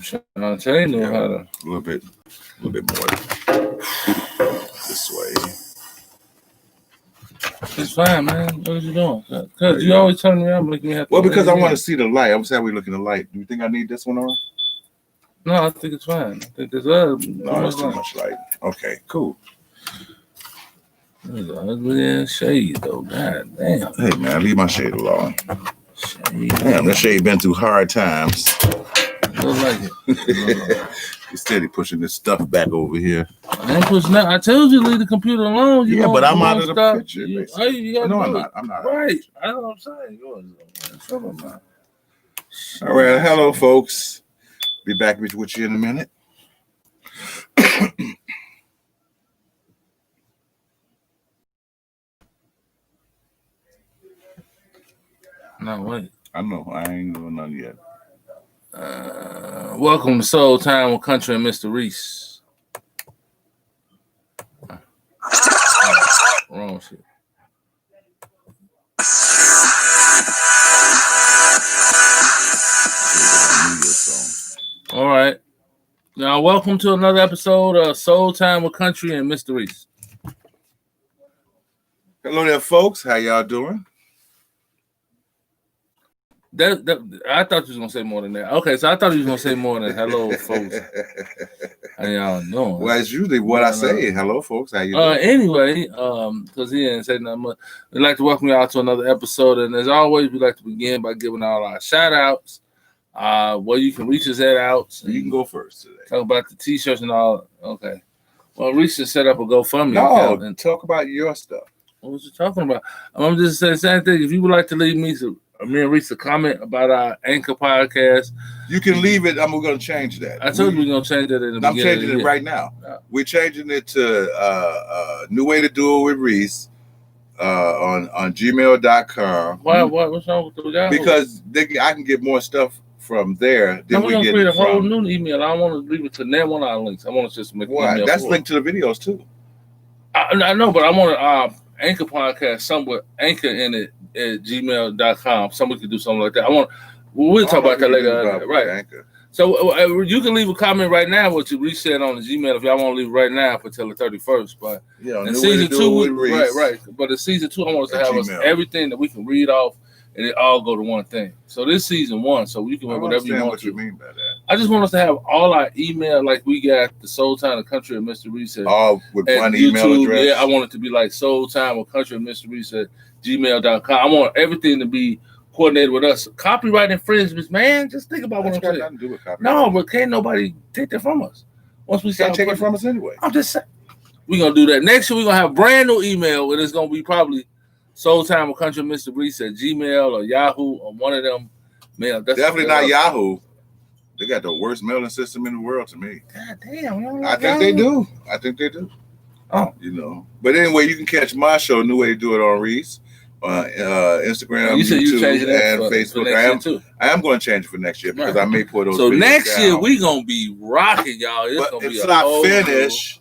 Shantae know how to. A little bit more this way. It's fine, man. What are you doing? Because you always turn me around, making me have to. Well, because I want to see the light. I'm saying we look in the light. Do you think I need this one on? No, I think it's fine. I think there's no, it's too much light. Okay, cool. There's an ugly ass shade though. God damn. Hey man, leave my shade alone. Shade. Damn, that shade been through hard times. Look like it. He's steady pushing this stuff back over here. I ain't pushing that. I told you to leave the computer alone. Yeah, but I'm out of the picture. You gotta no, do I'm not. Right. I know what I'm saying. All right. Hello, folks. Be back with you in a minute. No, wait. I know. I ain't doing none yet. Welcome to Soul Time with Country and Mr. Reese. Wrong shit. All right. Now, welcome to another episode of Soul Time with Country and Mr. Reese. Hello there, folks. How y'all doing? I thought you was gonna say more than that. Okay, so I thought you was gonna say more than hello, folks. How y'all doing? Well, it's usually what I say. Hello, folks. How you doing? Anyway, because he didn't say nothing much. We'd like to welcome y'all to another episode, and as always, we'd like to begin by giving all our shout outs. Well, you can reach us at outs. You can go first today. Talk about the t-shirts and all. Okay. Well, Reese just set up a GoFundMe account and talk about your stuff. What was you talking about? I'm just saying the same thing. If you would like to leave me and Reese a comment about our Anchor podcast, you can leave it. I'm going to change that. I told you we're going to change that in the beginning. I'm changing it right now. Yeah. We're changing it to New Way to Do It with Reese on gmail.com. Why? What's wrong with the guy? Because I can get more stuff from there. Then we're going to create a whole new email. I don't want to leave it to that one of our links. I want to just make an email. That's linked to the videos too. I know, but I want to Anchor podcast, somewhere Anchor in it at gmail.com. Somebody could do something like that. We'll talk about that later. Right. Anchor. So you can leave a comment right now, what you reset on the Gmail if y'all want to leave it right now for till the 31st. But in season 2, right. But in season 2, I want us to have everything that we can read off, and it all go to one thing. So this season 1, so you can make whatever you want. What you mean by that? I just want us to have all our email like we got the Soul Time of Country and Mr. Reese. All with one email address. Yeah, I want it to be like Soul Time of Country and Mr. Reese at gmail.com. I want everything to be coordinated with us. Copyright infringements, man. Just think about what I'm saying. Nothing to do with copyright. No, but can't nobody take that from us. Once we can't take it from us anyway. I'm just saying. We're gonna do that. Next year we're gonna have a brand new email, and it's gonna be probably Soul Time of Country and Mr. Reese at Gmail or Yahoo or one of them mail. Definitely not Yahoo. They got the worst mailing system in the world to me. God damn. I think they do. Oh. But anyway, you can catch my show, New Way to Do It on Reese, on Instagram, YouTube, and Facebook. I am going to change it for next year because I may put those. So next year we're going to be rocking, y'all. It's I finish,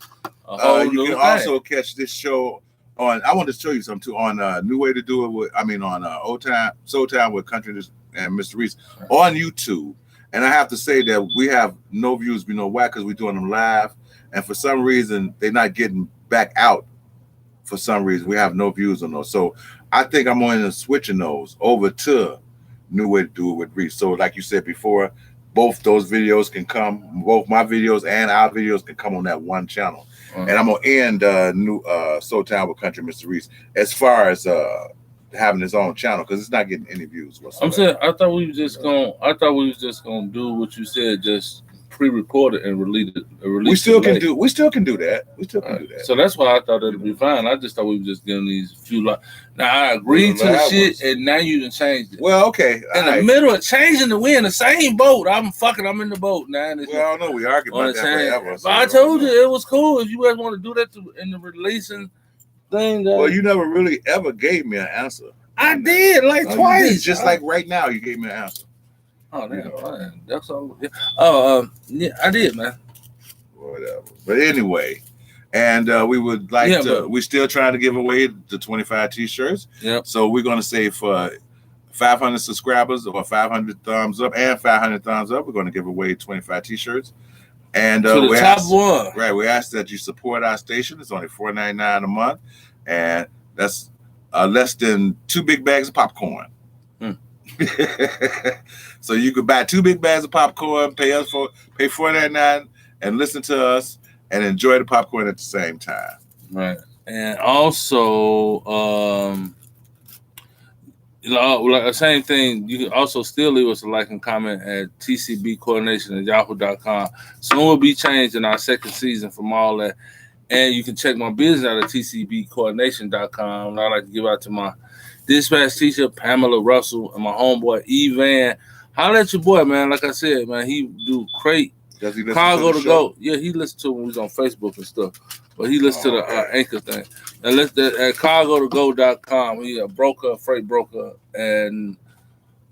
you can also catch this show on. I want to show you something too on New Way to Do It with. On Soul Time with Country and Mr. Reese on YouTube. And I have to say that we have no views, why? Because we're doing them live. And for some reason, they're not getting back out. For some reason, we have no views on those. So I think I'm going to switching those over to New Way to Do It with Reese. So like you said before, both those videos can come, both my videos and our videos can come on that one channel. And I'm going to end new Soul Time with Country Mr. Reese as far as having his own channel because it's not getting any views whatsoever. I'm saying I thought we was just gonna do what you said, just pre-record it and release it. We still can do that. So that's why I thought it'd be fine. I just thought we were just giving these few Now I agreed to the shit and now you done changed it. Well, okay. In the middle of changing the wind, the same boat. I'm in the boat now. Well, I know we argued about that forever. But I told you it was cool if you guys want to do that in the releasing thing. Well, you never really ever gave me an answer. I did like twice. Just like right now, you gave me an answer. Oh, damn. That's all. Yeah, I did, man. Whatever. But anyway, and we would like to. We're still trying to give away the 25 t-shirts. Yeah. So we're going to say for 500 subscribers or 500 thumbs up and 500 thumbs up, we're going to give away 25 T-shirts. And to the top one. Right, we ask that you support our station. It's only $4.99 a month, and that's less than 2 big bags of popcorn. So you could buy 2 big bags of popcorn, pay $4.99, and listen to us and enjoy the popcorn at the same time. Right, and also, like the same thing. You can also still leave us a like and comment at tcbcoordination@yahoo.com. Soon we'll be changing our second season from all that, and you can check my business out at tcbcoordination.com. And I'd like to give out to my dispatch teacher, Pamela Russell, and my homeboy, Evan. Holler at your boy, man. Like I said, man, he do great. Does he listen Cargo to the to Go. Yeah, he listens to it when he's on Facebook and stuff. But he listens to the Anchor thing. And at cargotogo.com. He's a broker, a freight broker. And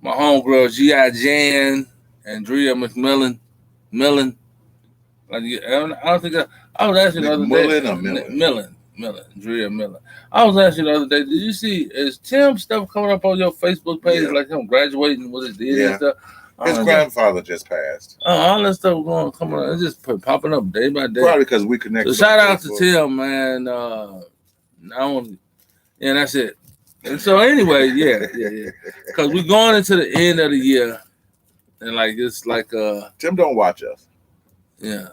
my homegirl, G.I. Jan, Andrea McMillan. Like, I don't think I was asking the other day. Millen. Andrea Miller. I was asking the other day, did you see, is Tim stuff coming up on your Facebook page, like him graduating with his deal and stuff? His grandfather just passed. All that stuff coming on. It's just popping up day by day. Probably because we connect. So shout out to Tim, man. That's it. And so anyway, yeah. Because we're going into the end of the year, and like it's like Tim don't watch us. Yeah,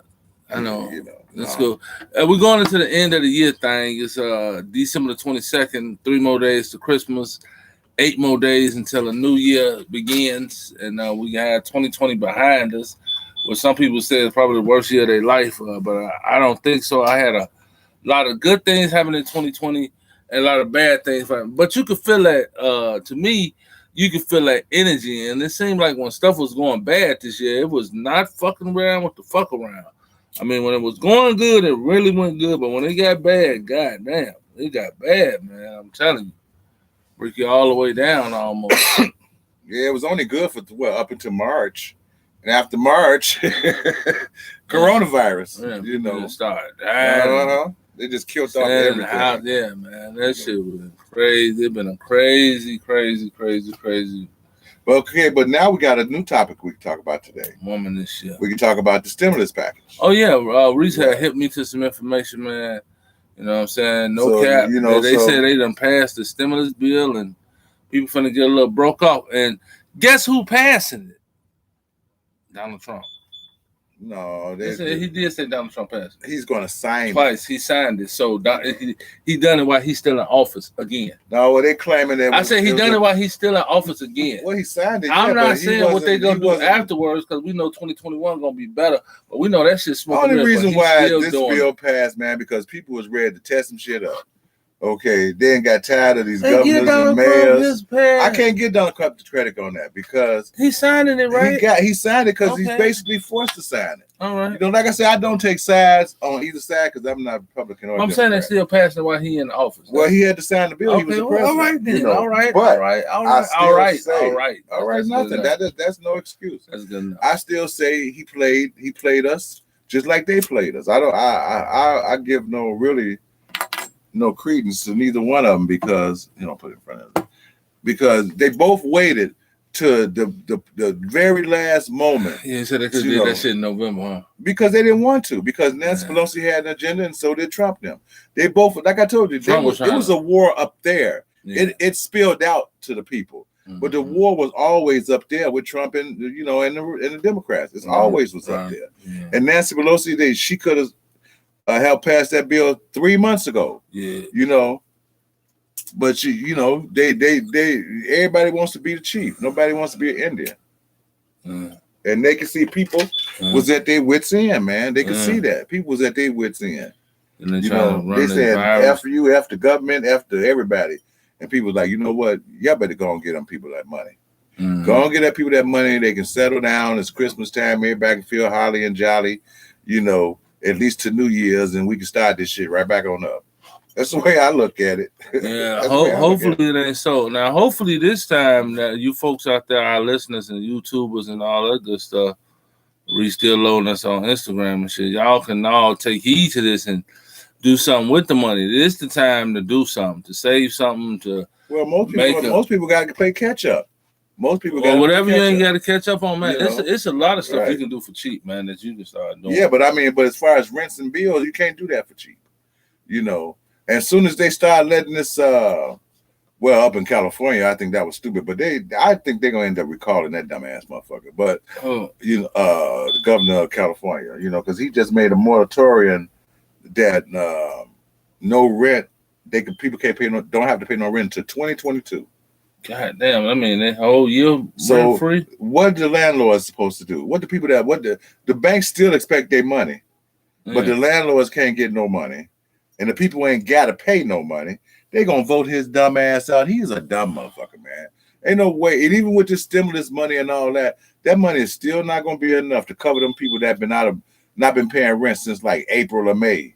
I know. Let's go. We're going into the end of the year thing. It's December the 22nd. 3 more days to Christmas. 8 more days until a new year begins, and we had 2020 behind us, which some people say is probably the worst year of their life, but I don't think so. I had a lot of good things happen in 2020 and a lot of bad things, but you could feel that, to me, you could feel that energy, and it seemed like when stuff was going bad this year, it was not fucking around with the fuck around. I mean, when it was going good, it really went good, but when it got bad, goddamn, it got bad, man, I'm telling you. Break you all the way down almost. Yeah, it was only good for up until March, and after March, coronavirus. Started. They just killed off everything. Yeah, man, that shit was crazy. It's been a crazy. Okay, but now we got a new topic we can talk about today. Woman, this shit. We can talk about the stimulus package. Oh yeah, Reese had hit me to some information, man. You know what I'm saying? No cap. They said they done passed the stimulus bill and people finna get a little broke off. And guess who passing it? Donald Trump. No, he did say Donald Trump passed it. He's going to sign it. Twice he signed it. So he done it while he's still in office again. No, well, they claiming that. I said he done it while he's still in office again. Well, he signed it. I'm not saying what they gonna do afterwards because we know 2021 gonna be better, but we know that shit's smoking. The only reason why this bill passed, man, because people was ready to test some shit up. Okay, they ain't got tired of these governors and mayors. I can't get Donald Trump the credit on that because he's signing it, right? He signed it because he's basically forced to sign it. All right. Like I said, I don't take sides on either side because I'm not Republican or I'm saying they're still passing it while he in the office. Well, he had to sign the bill. He was the president. All right, then. All right. Nothing. That's no excuse. That's good enough. I still say he played us just like they played us. I give no credence to neither one of them because put it in front of them because they both waited to the very last moment. Yeah, so they could do that shit in November, huh? Because they didn't want to. Because Nancy Pelosi had an agenda, and so did Trump. They both, like I told you, it was a war up there. Yeah. It spilled out to the people, but the war was always up there with Trump and and the Democrats. It always was up there. Yeah. And Nancy Pelosi, she could have helped pass that bill 3 months ago. Yeah, but they everybody wants to be the chief. Nobody wants to be an Indian. And they can see people was at their wits' end, man. They could see that people was at their wits' end. And they said after you, after government, after everybody, and people was like, you know what, y'all better go and get them people that money. Go and get that people that money. They can settle down. It's Christmas time. Everybody can feel holly and jolly. At least to New Year's, and we can start this shit right back on up. That's the way I look at it. Yeah, hopefully it ain't so. Now, hopefully this time that you folks out there, our listeners and YouTubers and all that good stuff, we still loading us on Instagram and shit. Y'all can all take heed to this and do something with the money. This is the time to do something, to save something, to most people got to play catch up. Most people got whatever you ain't got to catch up on, man. It's a lot of stuff you can do for cheap, man, that you can start doing. Yeah, but as far as rents and bills, you can't do that for cheap. As soon as they start letting this, up in California, I think that was stupid. But I think they're gonna end up recalling that dumbass motherfucker. But the governor of California, because he just made a moratorium that no rent. People can't pay don't have to pay no rent until 2022. God damn! I mean, that whole year rent free. What the landlords supposed to do? What the people the banks still expect their money, but the landlords can't get no money, and the people ain't got to pay no money. They gonna vote his dumb ass out. He's a dumb motherfucker, man. Ain't no way. And even with the stimulus money and all that, that money is still not gonna be enough to cover them people that not been paying rent since like April or May.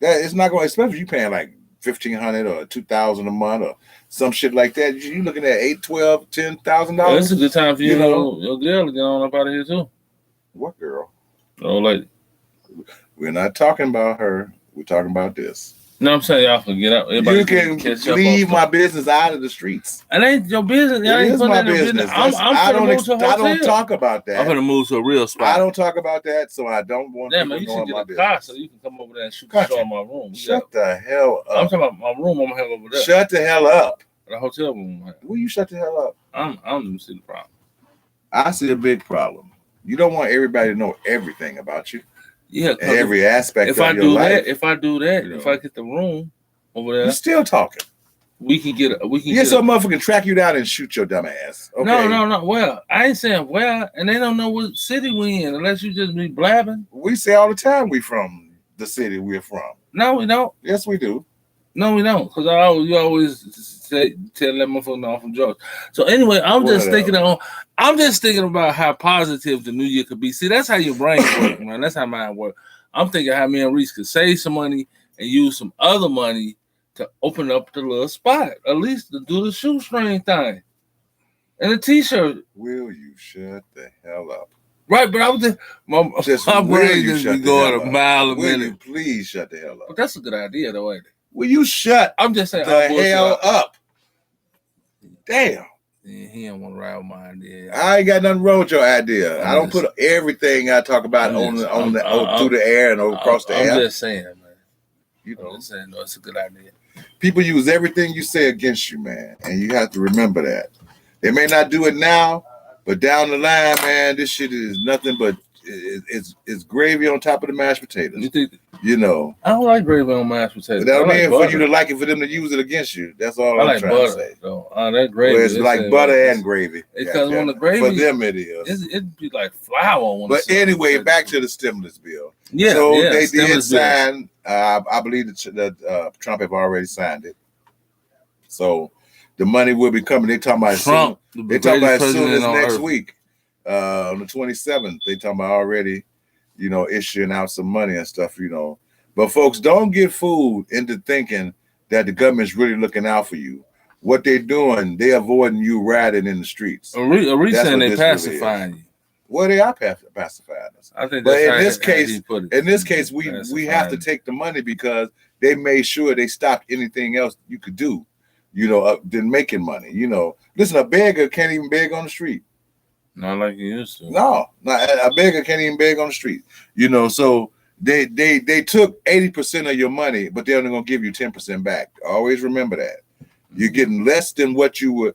That it's not going, especially if you paying like $1,500 or $2,000 a month or some shit like that. You looking at $8,000, $12,000, $10,000. It's a good time for your girl to get on up out of here too. What girl? Oh, lady. We're not talking about her. We're talking about this. No, I'm saying y'all can get out. You can leave my business out of the streets. It ain't your business. It is my business. I don't talk about that. I'm gonna move to a real spot. I don't talk about that, so I don't want to know you should get a car so you can come over there and shoot the show in my room. Shut the hell up. I'm talking about my room. I'm gonna have over there. Shut the hell up. The hotel room. Will you shut the hell up? I don't even see the problem. I see a big problem. You don't want everybody to know everything about you. Yeah, every aspect of your life. If I do that, if I get the room over there, you're still talking. We can get. Some motherfucker can track you down and shoot your dumb ass. Okay? No. Well, I ain't saying and they don't know what city we in unless you just be blabbing. We say all the time we from the city we're from. No, we don't. Yes, we do. No, we don't. Because you always tell that motherfucker no, I'm from Georgia. So anyway, I'm just thinking about how positive the new year could be. See, that's how your brain works, man. That's how mine works. I'm thinking how me and Reese could save some money and use some other money to open up the little spot, at least to do the shoestring thing and the t-shirt. Will you shut the hell up? Right, but I was my brain just be going a mile a minute. Will you please shut the hell up? But that's a good idea, though, ain't it? Will you shut I'm just saying the hell up? Damn. Yeah, he don't want to ride with my idea. I ain't got nothing wrong with your idea. I don't put everything I talk about through the air and across the air. I'm just saying, man. I'm just saying, no, it's a good idea. People use everything you say against you, man, and you have to remember that. They may not do it now, but down the line, man, this shit is nothing but it's gravy on top of the mashed potatoes. You think? I don't like gravy on mashed potatoes. But that mean for you to like it, for them to use it against you. That's all I'm trying to say. Though. That gravy. Well, it's like butter and gravy. Because when the gravy, for them it is. It'd be like flour. But anyway, back to the stimulus bill. Yeah. So they did sign. I believe that Trump have already signed it. So the money will be coming. They talking about Trump. They talking about as soon as next week, on the 27th. They talking about already, issuing out some money and stuff. But folks, don't get fooled into thinking that the government's really looking out for you. What they're doing, they're avoiding you riding in the streets. Reese saying they pacifying you. Well, they are pacifying us. I think but in this case, we have to take the money because they made sure they stopped anything else you could do, than making money. Listen, a beggar can't even beg on the street. Not like you used to. No, a beggar can't even beg on the street. So they took 80% of your money, but they're only gonna give you 10% back. Always remember that. You're getting less than what you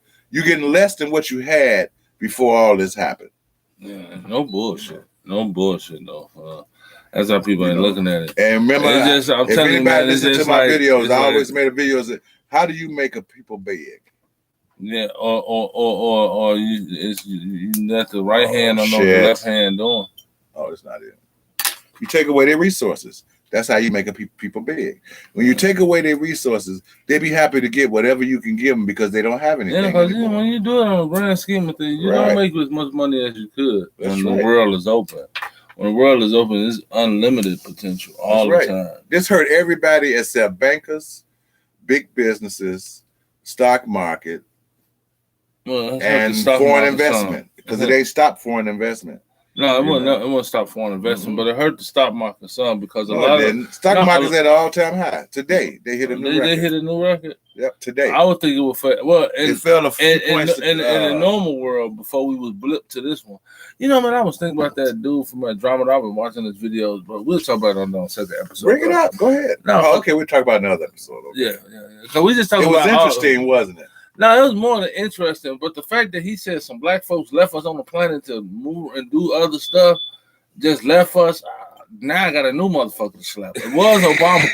had before all this happened. Yeah, no bullshit though. That's how people ain't looking at it. And remember, if anybody listens to my videos, I always made a video that how do you make a people beg? Yeah, or you let the right hand on the left hand doing. Oh, that's not it. You take away their resources. That's how you make a people big. When you take away their resources, they be happy to get whatever you can give them because they don't have anything. Yeah, because when you do it on a grand scheme of things, you don't make as much money as you could when the world is open. When the world is open, it's unlimited potential all the time. This hurt everybody except bankers, big businesses, stock market, and foreign investment because it ain't stopped foreign investment. No, it wouldn't stop foreign investment, but it hurt to stop market some because a lot of stock market's at an all-time high. Today they hit a new record. They hit a new record. Yep, today. I would think it would fail. Well, it fell a few points in the normal world before we was blipped to this one. You know, man, I was thinking about that dude from Andromeda. I've been watching his videos, but we'll talk about it on the second episode. Bring it up. Go ahead. No, okay, we'll talk about another episode. Okay. Yeah. Because we just talked about it was interesting, wasn't it? No, it was more than interesting, but the fact that he said some black folks left us on the planet to move and do other stuff, just left us. Now I got a new motherfucker to slap. It was Obama.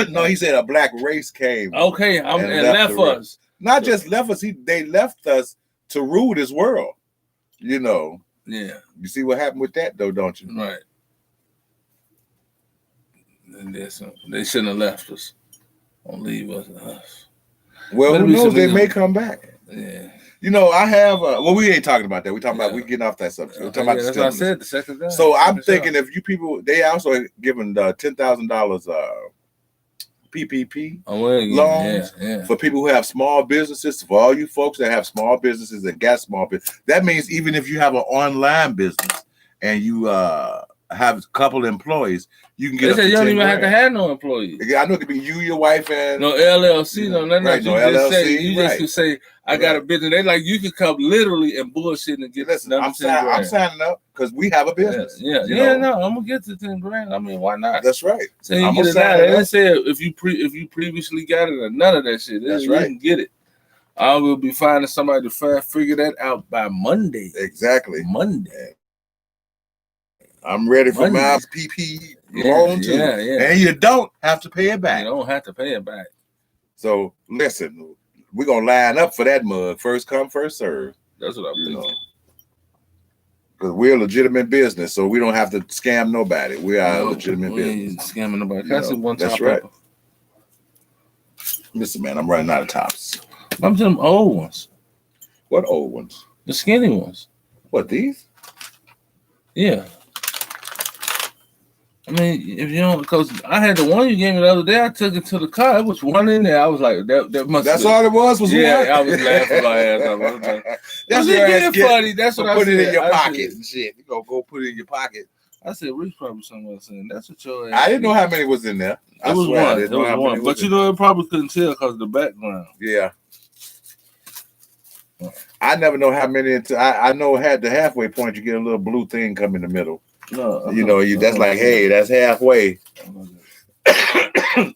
No, he said a black race came. Okay, and left us. Not just left us. They left us to rule this world. You know. Yeah. You see what happened with that, though, don't you? Right. And they shouldn't have left us. Don't leave us. Well, who knows? They may come back. Yeah. You know, I have. We ain't talking about that. We're talking about we getting off that subject. We're talking about that's what I said. The second time. So I'm thinking if you people, they also given $10,000 PPP loans for people who have small businesses. For all you folks that have small businesses and got small business, that means even if you have an online business and you have a couple employees, you can get. They said you don't even have to have no employees. I know it could be you, your wife, and no LLC, no nothing. Right, no LLC. You just can say I got a business. They like you could come literally and bullshit and get. Listen, I'm signing up because we have a business. No, I'm gonna get to 10 grand. I mean, why not? That's right. So you get it out. They said if you previously got it or none of that shit. That's right. You can get it. I will be finding somebody to figure that out by Monday. Exactly. Monday. I'm ready for my PP loan too. Yeah. And you don't have to pay it back. You don't have to pay it back. So listen, we're gonna line up for that mug. First come, first serve. That's what I'm thinking. Because we're a legitimate business, so we don't have to scam nobody. We are a legitimate business. Scamming nobody. Can I see one that's right. Listen, man, I'm running out of tops. I'm them old ones. What old ones? The skinny ones. What, these? Yeah. I mean, if you don't, because I had the one you gave me the other day, I took it to the car. It was one in there. I was like, that must. That's all it was. Was yeah, one? I was laughing my ass off. I was like, that's your ass funny. That's what I put said. It in your pocket and shit. You gonna go put it in your pocket. I said, Reese probably somewhere saying that's what your ass. I didn't know how many was in there. It was one. It was one. But you know, it probably couldn't tell because of the background. Yeah. I never know how many. I know at the halfway point you get a little blue thing come in the middle. No, that's like, hey, that's halfway. I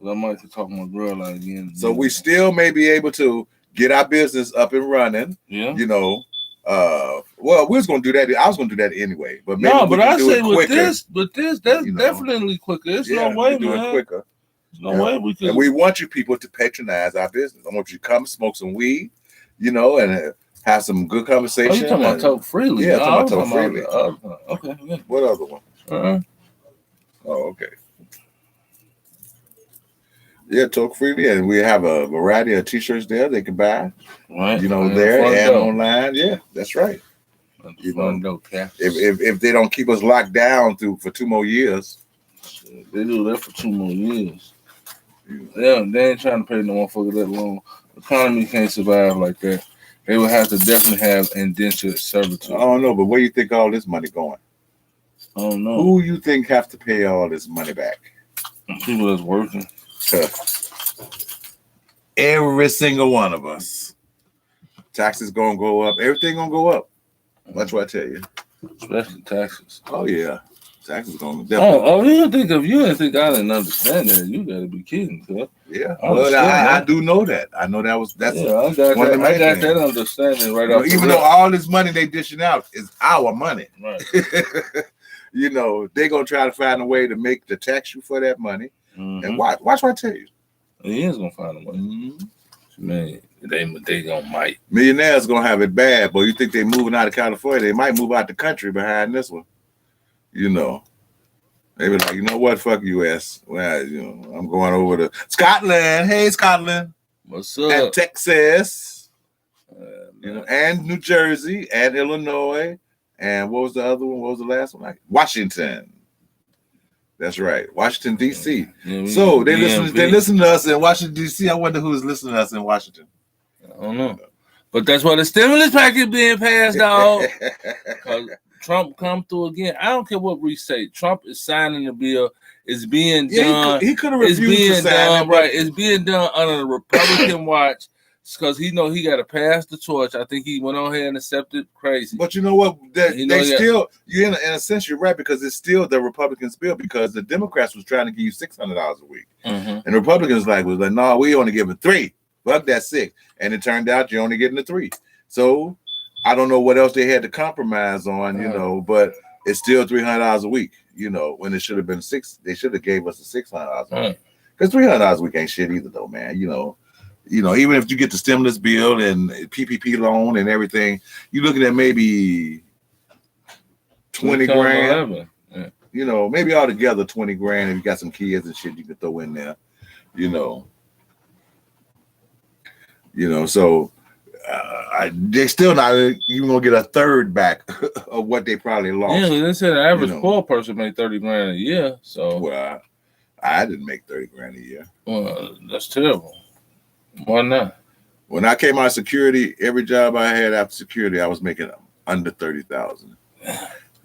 might have to talk to my girl again. So we still may be able to get our business up and running. Yeah. Well, we was gonna do that. I was gonna do that anyway. But maybe no, but I say with this, that's definitely quicker. There's no way, do man. It quicker. There's no way we can. And we want you people to patronize our business. I want you to come smoke some weed, and have some good conversation. Oh, you talking about talk freely? Yeah, talking about talk freely. Okay. Yeah. What other one? Oh, okay. Yeah, talk freely, and we have a variety of T-shirts there they can buy. Right. There and online. Yeah, that's right. If they don't keep us locked down for 2 more years, they do that for 2 more years. Yeah, they ain't trying to pay no motherfucker that long. The economy can't survive like that. They would have to definitely have indentured servitude. I don't know, but where you think all this money going? I don't know. Who you think have to pay all this money back? People that's working. Every single one of us. Taxes gonna go up. Everything gonna go up. That's what I tell you. Especially taxes. Oh yeah. Taxes gonna you didn't think I didn't understand that. You gotta be kidding, cuz. Yeah. I do know that. I know that's I got that understanding right off. Even though all this money they dishing out is our money. Right. They're gonna try to find a way to make the tax you for that money. Mm-hmm. And watch what I tell you. He is gonna find a way. Mm-hmm. Man, they gonna might. Millionaires gonna have it bad, but you think they moving out of California? They might move out the country behind this one. They be like, you know what? Fuck US. Well, I'm going over to Scotland. Hey, Scotland. What's up? And Texas. And New Jersey and Illinois. And what was the other one? What was the last one? Washington. That's right, Washington D.C. So they listen to us in Washington D.C. I wonder who's listening to us in Washington. I don't know. But that's why the stimulus package being passed, dog. Because Trump come through again. I don't care what Reese say. Trump is signing the bill. It's being done. He could have refused to sign it, right. It's being done under the Republican watch because he know he got to pass the torch. I think he went on here and accepted crazy. But you know what? You in a sense you're right because it's still the Republicans' bill because the Democrats was trying to give you $600 a week, and the Republicans was like, no, we only giving $3. Fuck that $6, and it turned out you're only getting the $3. So I don't know what else they had to compromise on, you know, but it's still $300 a week. You know, when it should have been $6, they should have gave us the $600 a week. Because $300 a week ain't shit either, though, man. You know, even if you get the stimulus bill and PPP loan and everything, you're looking at maybe 20 grand. Yeah. You know, maybe altogether 20 grand if you got some kids and shit you can throw in there. You know, so they still not even gonna get a third back of what they probably lost. Yeah, they said the average poor person made 30 grand a year. So well, I didn't make 30 grand a year. Well, that's terrible. Why not? When I came out of security, every job I had after security, I was making under 30,000.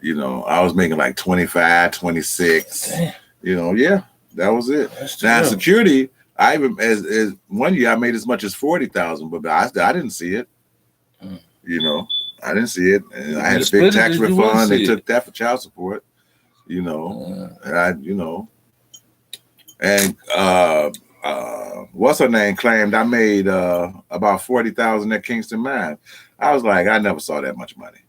You know, I was making like 25, 26. Damn. You know, yeah, that was it. Now security, I even as 1 year I made as much as 40,000, but I didn't see it. You know, I didn't see it, and I had a big tax refund. They took that for child support. You know, and what's her name claimed I made about 40,000 at Kingston Mine. I was like, I never saw that much money.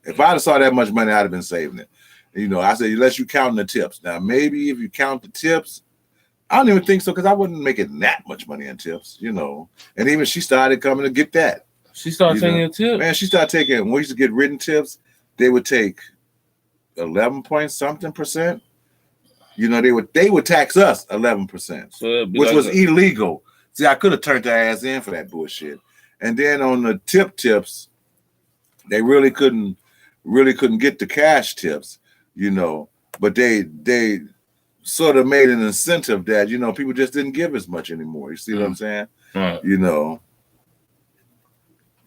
If I'd have saw that much money, I'd have been saving it. You know, I said, unless you counting the tips. Now, maybe if you count the tips, I don't even think so because I wasn't making that much money in tips, you know. And even she started coming to get that. She started taking a tip? Man, she started taking, when we used to get written tips, they would take 11 point something percent. You know, they would tax us 11%, so which was illegal. See, I could have turned their ass in for that bullshit. And then on the tips, they really couldn't get the cash tips, you know. But they sort of made an incentive that, you know, people just didn't give as much anymore. You see what I'm saying? You know.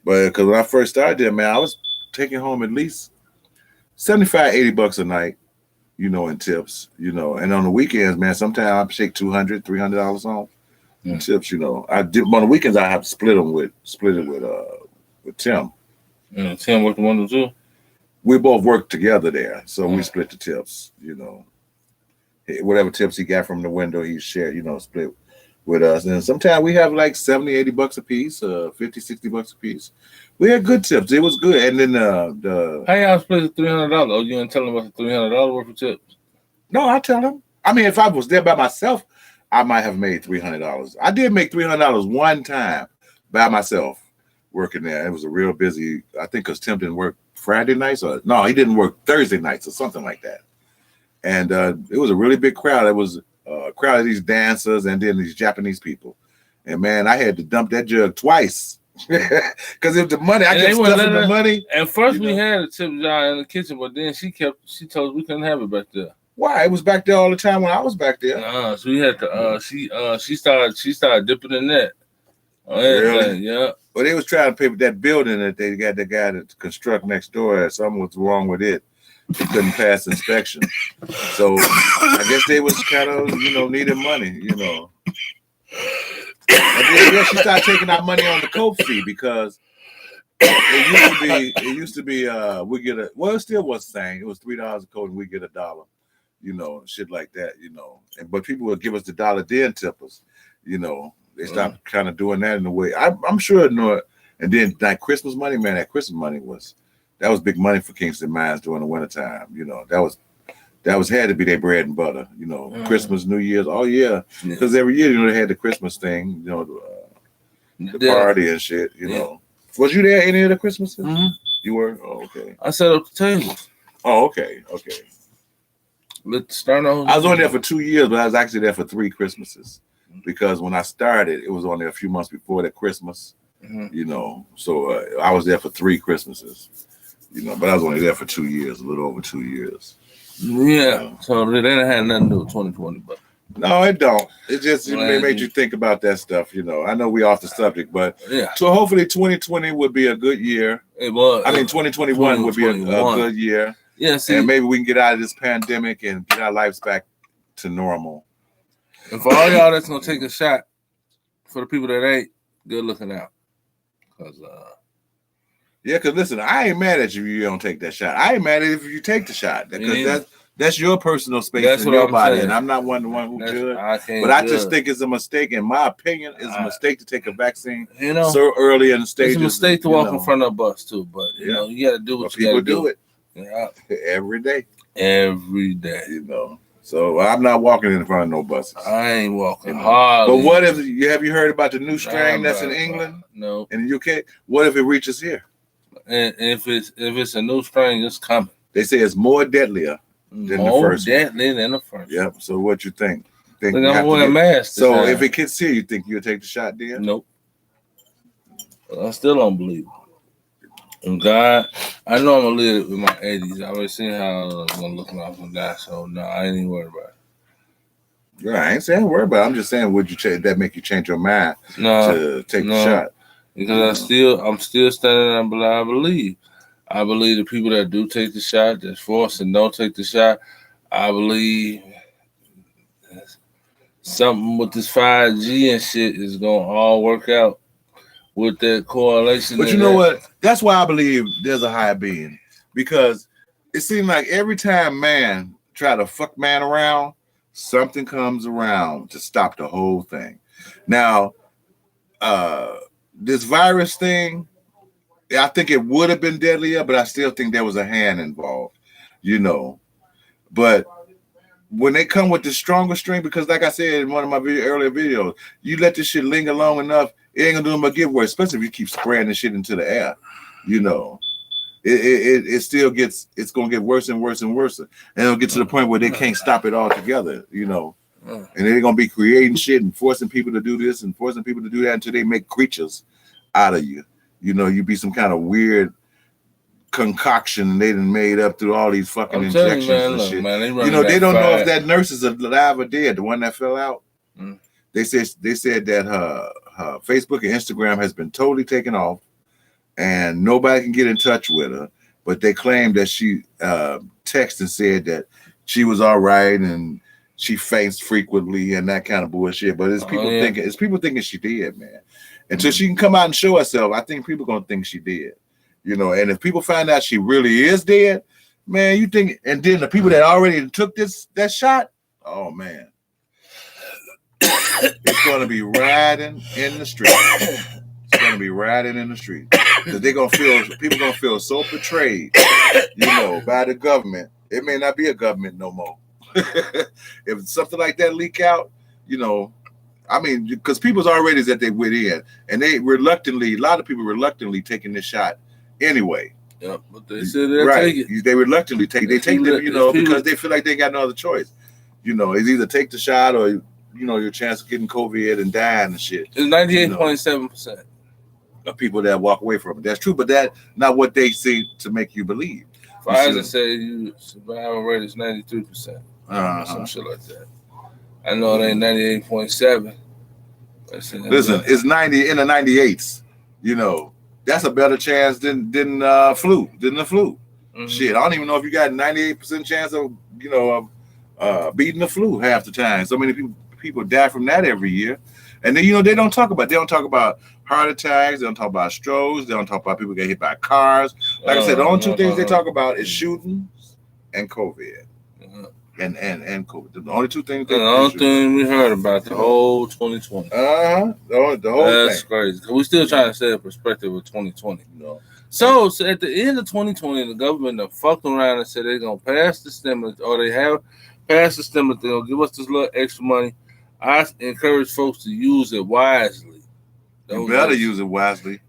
But because when I first started there, man, I was taking home at least $75, $80 a night, you know, in tips, you know. And on the weekends, man, sometimes I shake $200, $300 home in tips, you know. On the weekends I have to split it with Tim. Yeah, Tim worked one or two. We both worked together there, so we split the tips, you know. Whatever tips he got from the window, he shared, you know, split with us. And sometimes we have like $70, $80 a piece, $50, $60 a piece. We had good tips. It was good. And then the how y'all split the $300? Oh, you didn't tell him about the $300 worth of tips? No, I tell him. I mean, if I was there by myself, I might have made $300. I did make $300 one time by myself working there. It was a real busy, I think because Tim didn't work Friday nights, or no, he didn't work Thursday nights or something like that. And it was a really big crowd. It was a crowd of these dancers and then these Japanese people. And man, I had to dump that jug twice. Because if the money, I kept stuffing the money. And first we had a tip jar in the kitchen, but then she told us we couldn't have it back there. Why? It was back there all the time when I was back there. So we had to she started dipping in that. Really? Yeah. Well, they was trying to pay for that building that they got the guy to construct next door. Something was wrong with it. He couldn't pass inspection. So I guess they was kind of, you know, needing money, you know. And then she started taking out money on the coke fee because it used to be we get it still was the same. It was $3 a coke and we get $1, you know, shit like that, you know. But people would give us the $1 then tip us, you know. They stopped kind of doing that in a way. I'm sure, and then that Christmas money, man, that Christmas money was big money for Kingston Mines during the wintertime. You know, that was had to be their bread and butter. You know, Christmas, New Year's, because every year, you know, they had the Christmas thing, you know, the party and shit. You know, was you there any of the Christmases? Mm-hmm. You were? Oh, okay. I set up the table. Oh, okay. Let's start on. I was only there for 2 years, but I was actually there for 3 Christmases. Because when I started, it was only a few months before that Christmas, you know. So I was there for 3 Christmases, you know. But I was only there for 2 years, a little over 2 years. Yeah. So that had nothing to do with 2020, but No, it don't. It just made you think about that stuff. You know, I know we off the subject, but so hopefully 2020 would be a good year. It was. I mean, 2021 would be a good year. Yeah, see, and maybe we can get out of this pandemic and get our lives back to normal. And for all y'all that's gonna take a shot, for the people that ain't, good looking out. Cause because listen, I ain't mad at you if you don't take that shot. I ain't mad at you if you take the shot because that's your personal space in your body, and I'm not the one who judge. But I just think it's a mistake, in my opinion, it's a mistake to take a vaccine so early in the stages. It's a mistake to walk in front of a bus too, but you know you got to do what you got to do. It every day. Every day, you know. So I'm not walking in front of no buses. I ain't walking hard. But what if have you heard about the new strain that's in England? No. In the UK? What if it reaches here? And if it's a new strain, it's coming. They say it's more deadlier than the first. More deadly than the first. Yep. So what you think? I'm wearing a mask. So if it gets here, you think you'll take the shot then? Nope. I still don't believe it. And God, I know I'm gonna live with my 80s. I already seen how I'm gonna look when I was gonna die. So no, I ain't even worried about it. Yeah, I ain't saying worry about it. I'm just saying, would you that make you change your mind to take the shot? Because I'm still standing on I believe. I believe the people that do take the shot, that's forced and don't take the shot, I believe something with this 5G and shit is gonna all work out with that correlation. But you know what? That's why I believe there's a higher being. Because it seems like every time man try to fuck man around, something comes around to stop the whole thing. Now, this virus thing, I think it would have been deadlier, but I still think there was a hand involved, you know. But when they come with the stronger strain, because like I said in one of my earlier videos, you let this shit linger long enough, it ain't gonna do nothing but get worse, especially if you keep spraying this shit into the air, you know. It still gets, it's gonna get worse and worse and worse. And it'll get to the point where they can't stop it altogether, you know. And they're gonna be creating shit and forcing people to do this and forcing people to do that until they make creatures out of you. You know, you be some kind of weird concoction they done made up through all these fucking injections and shit. Man, you know, they don't know if that nurse is alive or dead, the one that fell out. They said that her Facebook and Instagram has been totally taken off and nobody can get in touch with her. But they claim that she texted and said that she was all right and she faints frequently and that kind of bullshit. But it's people thinking she did, man. Until she can come out and show herself, I think people gonna think she did. You know, and if people find out she really is dead, man, you think, and then the people that already took that shot, oh man, it's gonna be riding in the street. It's gonna be riding in the street. Because people gonna feel so betrayed, you know, by the government. It may not be a government no more. If something like that leak out, you know, I mean, because people's already at their wit end, and a lot of people reluctantly taking this shot anyway. Yeah, but they said they'll take it. They reluctantly take. They take them, you know, because they feel like they got no other choice. You know, it's either take the shot or, you know, your chance of getting COVID and dying and shit. It's 98.7% of people that walk away from it. That's true, but that's not what they say to make you believe. Pfizer said your survival rate is 93%. Some shit like that. I know it ain't 98.7. Listen, it's 90 in the 98s. You know, that's a better chance than the flu. Shit, I don't even know if you got 98% chance of, you know, beating the flu half the time. So many people die from that every year. And then, you know, they don't talk about heart attacks, they don't talk about strokes, they don't talk about people get hit by cars. Like I said, the only two things they talk about is shootings and COVID. And COVID. The only two things. The only thing we heard about the whole 2020. The whole That's crazy. Cause we still trying to stay in perspective of 2020. You know? So at the end of 2020, the government done fucked around and said they're gonna pass the stimulus, or they have passed the stimulus. They're gonna give us this little extra money. I encourage folks to use it wisely. You better use it wisely.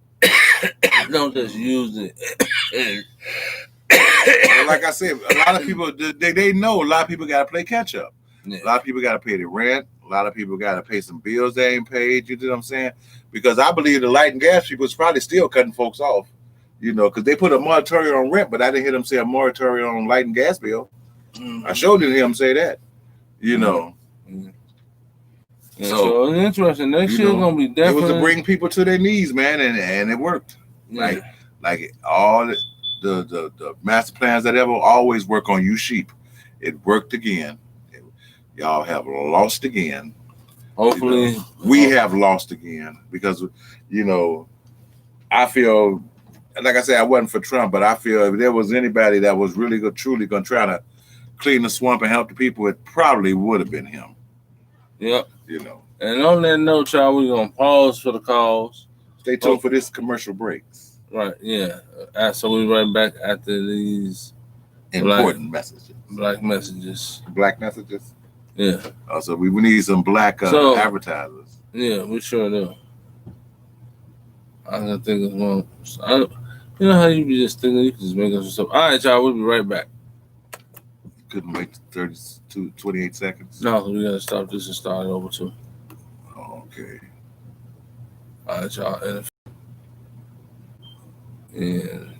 Don't just use it. Like I said, a lot of people they know a lot of people gotta play catch up. Yeah. A lot of people gotta pay the rent. A lot of people gotta pay some bills they ain't paid. You know what I'm saying? Because I believe the light and gas people is probably still cutting folks off. You know, because they put a moratorium on rent, but I didn't hear them say a moratorium on light and gas bill. I sure didn't hear them say that. You know. So it's interesting. Next year gonna be definitely. It was to bring people to their knees, man, and it worked. Yeah. Like all the master plans that ever always work on you sheep, it worked again. Y'all have lost again. Hopefully, we have lost again because I feel, like I said, I wasn't for Trump, but I feel if there was anybody that was really truly going to try to clean the swamp and help the people, it probably would have been him. Yep. And on that note, y'all, we're going to pause for the calls. Stay tuned for this commercial breaks. Right, yeah. So we'll be right back after these important messages. Black messages. Black messages? Yeah. So we need some black advertisers. Yeah, we sure do. I can think of one. You know how you be just thinking you can just make up stuff. All right, y'all, we'll be right back. Couldn't wait 28 seconds. No, we gotta stop this and start it over too. Okay. All right, y'all. And